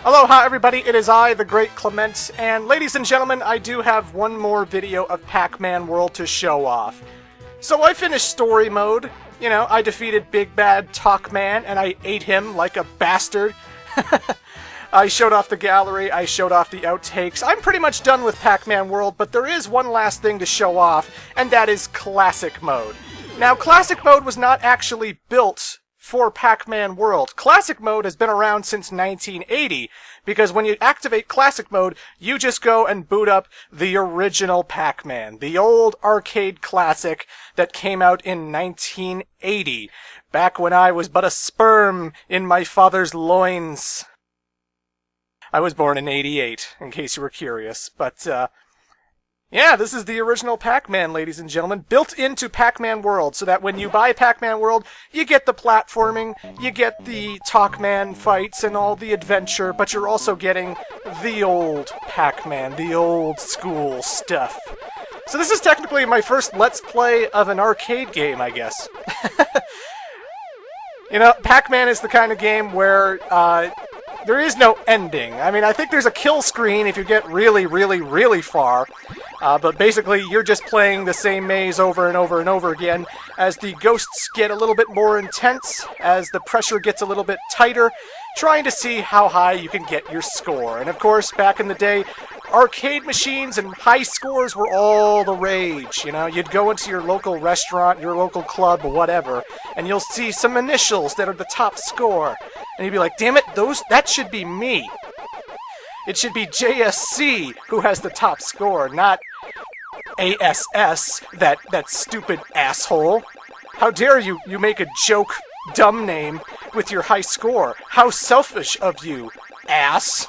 Aloha everybody, it is I, the Great Clement, and ladies and gentlemen, I do have one more video of Pac-Man World to show off. So I finished story mode, you know, I defeated Big Bad Talkman, and I ate him like a bastard. I showed off the gallery, I showed off the outtakes. I'm pretty much done with Pac-Man World, but there is one last thing to show off, and that is Classic Mode. Now, Classic Mode was not actually built for Pac-Man World. Classic Mode has been around since 1980, because when you activate Classic Mode, you just go and boot up the original Pac-Man, the old arcade classic that came out in 1980, back when I was but a sperm in my father's loins. I was born in 88, in case you were curious, but, yeah, this is the original Pac-Man, ladies and gentlemen, built into Pac-Man World, so that when you buy Pac-Man World, you get the platforming, you get the Talkman fights and all the adventure, but you're also getting the old Pac-Man, the old school stuff. So this is technically my first Let's Play of an arcade game, I guess. You know, Pac-Man is the kind of game where, there is no ending. I mean, I think there's a kill screen if you get really, really, really far. But basically, you're just playing the same maze over and over and over again as the ghosts get a little bit more intense, as the pressure gets a little bit tighter, trying to see how high you can get your score. And of course, back in the day, arcade machines and high scores were all the rage. You know, you'd go into your local restaurant, your local club, whatever, and you'll see some initials that are the top score. And you'd be like, damn it, that should be me. It should be JSC who has the top score, not ASS, that stupid asshole. How dare you make a joke dumb name with your high score? How selfish of you, ass.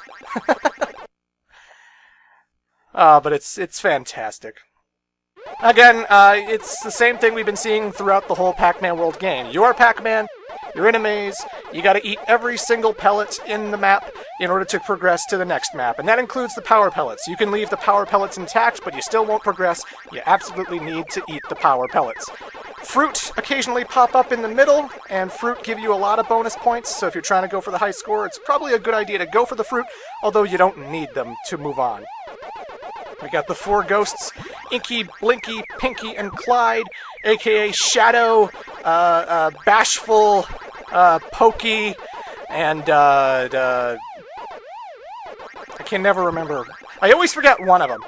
But it's fantastic. Again, it's the same thing we've been seeing throughout the whole Pac-Man World game. You are Pac-Man, you're in a maze, you gotta eat every single pellet in the map in order to progress to the next map, and that includes the power pellets. You can leave the power pellets intact, but you still won't progress. You absolutely need to eat the power pellets. Fruit occasionally pop up in the middle, and fruit give you a lot of bonus points, so if you're trying to go for the high score, it's probably a good idea to go for the fruit, although you don't need them to move on. We got the four ghosts, Inky, Blinky, Pinky, and Clyde, aka Shadow, Bashful, Pokey, and, I can never remember. I always forget one of them.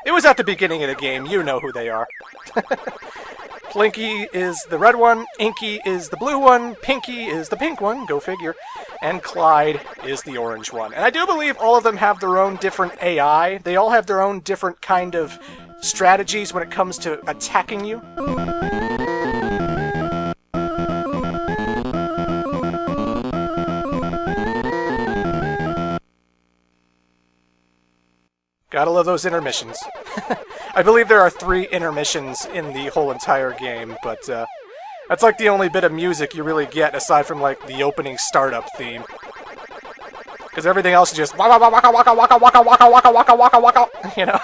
It was at the beginning of the game, you know who they are. Blinky is the red one, Inky is the blue one, Pinky is the pink one, go figure, and Clyde is the orange one. And I do believe all of them have their own different AI. They all have their own different kind of strategies when it comes to attacking you. Gotta love those intermissions. I believe there are 3 intermissions in the whole entire game, but that's like the only bit of music you really get aside from like the opening startup theme. Because everything else is just waka waka waka waka waka waka waka waka waka waka, you know.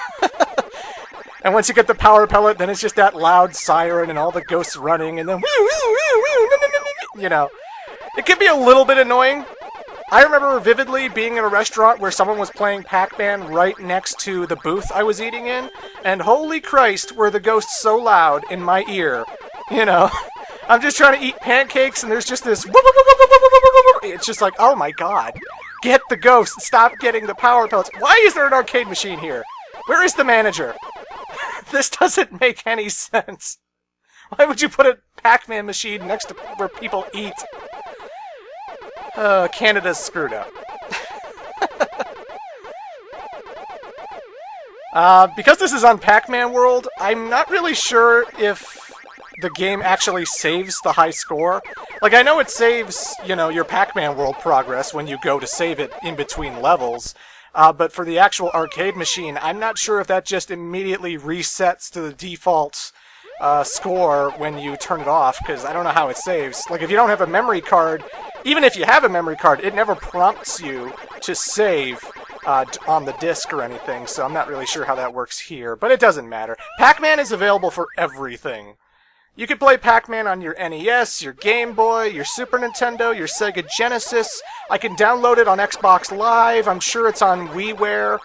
And once you get the power pellet, then it's just that loud siren and all the ghosts running, and then you know. It can be a little bit annoying. I remember vividly being in a restaurant where someone was playing Pac-Man right next to the booth I was eating in, and holy Christ, were the ghosts so loud in my ear. You know, I'm just trying to eat pancakes, and there's just this... It's just like, oh my god. Get the ghost, stop getting the power pellets. Why is there an arcade machine here? Where is the manager? This doesn't make any sense. Why would you put a Pac-Man machine next to where people eat? Canada's screwed up. Because this is on Pac-Man World, I'm not really sure if the game actually saves the high score. Like, I know it saves, you know, your Pac-Man World progress when you go to save it in between levels, but for the actual arcade machine, I'm not sure if that just immediately resets to the default score when you turn it off, because I don't know how it saves. Like, if you don't have a memory card, even if you have a memory card, it never prompts you to save on the disc or anything, so I'm not really sure how that works here, but it doesn't matter. Pac-Man is available for everything. You can play Pac-Man on your NES, your Game Boy, your Super Nintendo, your Sega Genesis. I can download it on Xbox Live. I'm sure it's on WiiWare.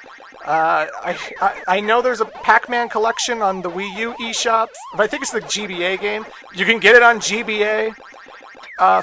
I know there's a Pac-Man collection on the Wii U eShop, but I think it's the GBA game. You can get it on GBA.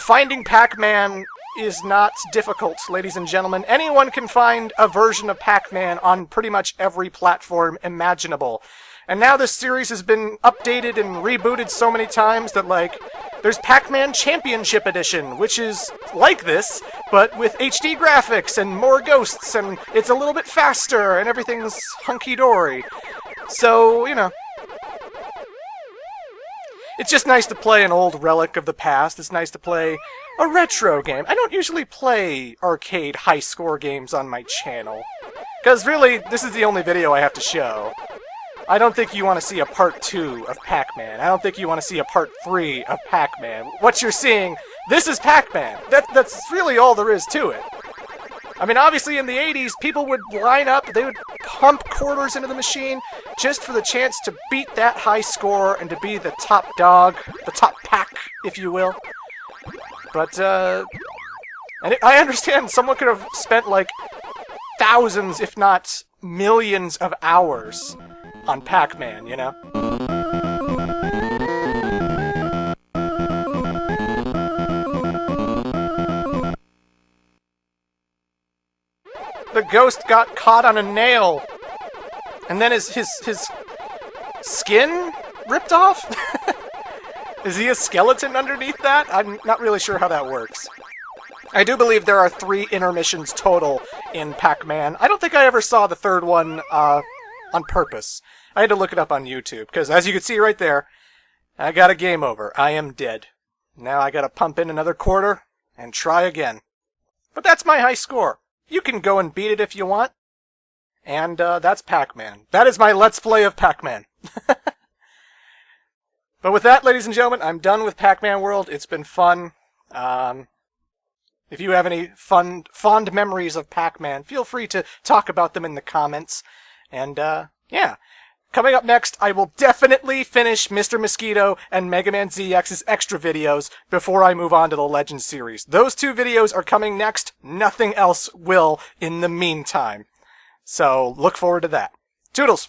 Finding Pac-Man is not difficult, ladies and gentlemen. Anyone can find a version of Pac-Man on pretty much every platform imaginable. And now this series has been updated and rebooted so many times that, like, there's Pac-Man Championship Edition, which is like this, but with HD graphics and more ghosts, and it's a little bit faster, and everything's hunky-dory. So, you know, it's just nice to play an old relic of the past. It's nice to play a retro game. I don't usually play arcade high-score games on my channel, because really, this is the only video I have to show. I don't think you want to see a part 2 of Pac-Man. I don't think you want to see a part 3 of Pac-Man. What you're seeing, this is Pac-Man. That's really all there is to it. I mean, obviously in the 80s, people would line up, they would pump quarters into the machine just for the chance to beat that high score and to be the top dog, the top pack, if you will. But, and I understand someone could have spent, like, thousands, if not millions of hours on Pac-Man, you know? The ghost got caught on a nail, and then his skin ripped off? Is he a skeleton underneath that? I'm not really sure how that works. I do believe there are 3 intermissions total in Pac-Man. I don't think I ever saw the third one, on purpose. I had to look it up on YouTube, because as you can see right there, I got a game over. I am dead. Now I gotta pump in another quarter and try again. But that's my high score. You can go and beat it if you want. And that's Pac-Man. That is my Let's Play of Pac-Man. But with that, ladies and gentlemen, I'm done with Pac-Man World. It's been fun. If you have any fond memories of Pac-Man, feel free to talk about them in the comments. And, yeah. Coming up next, I will definitely finish Mr. Mosquito and Mega Man ZX's extra videos before I move on to the Legends series. Those 2 videos are coming next. Nothing else will in the meantime. So, look forward to that. Toodles!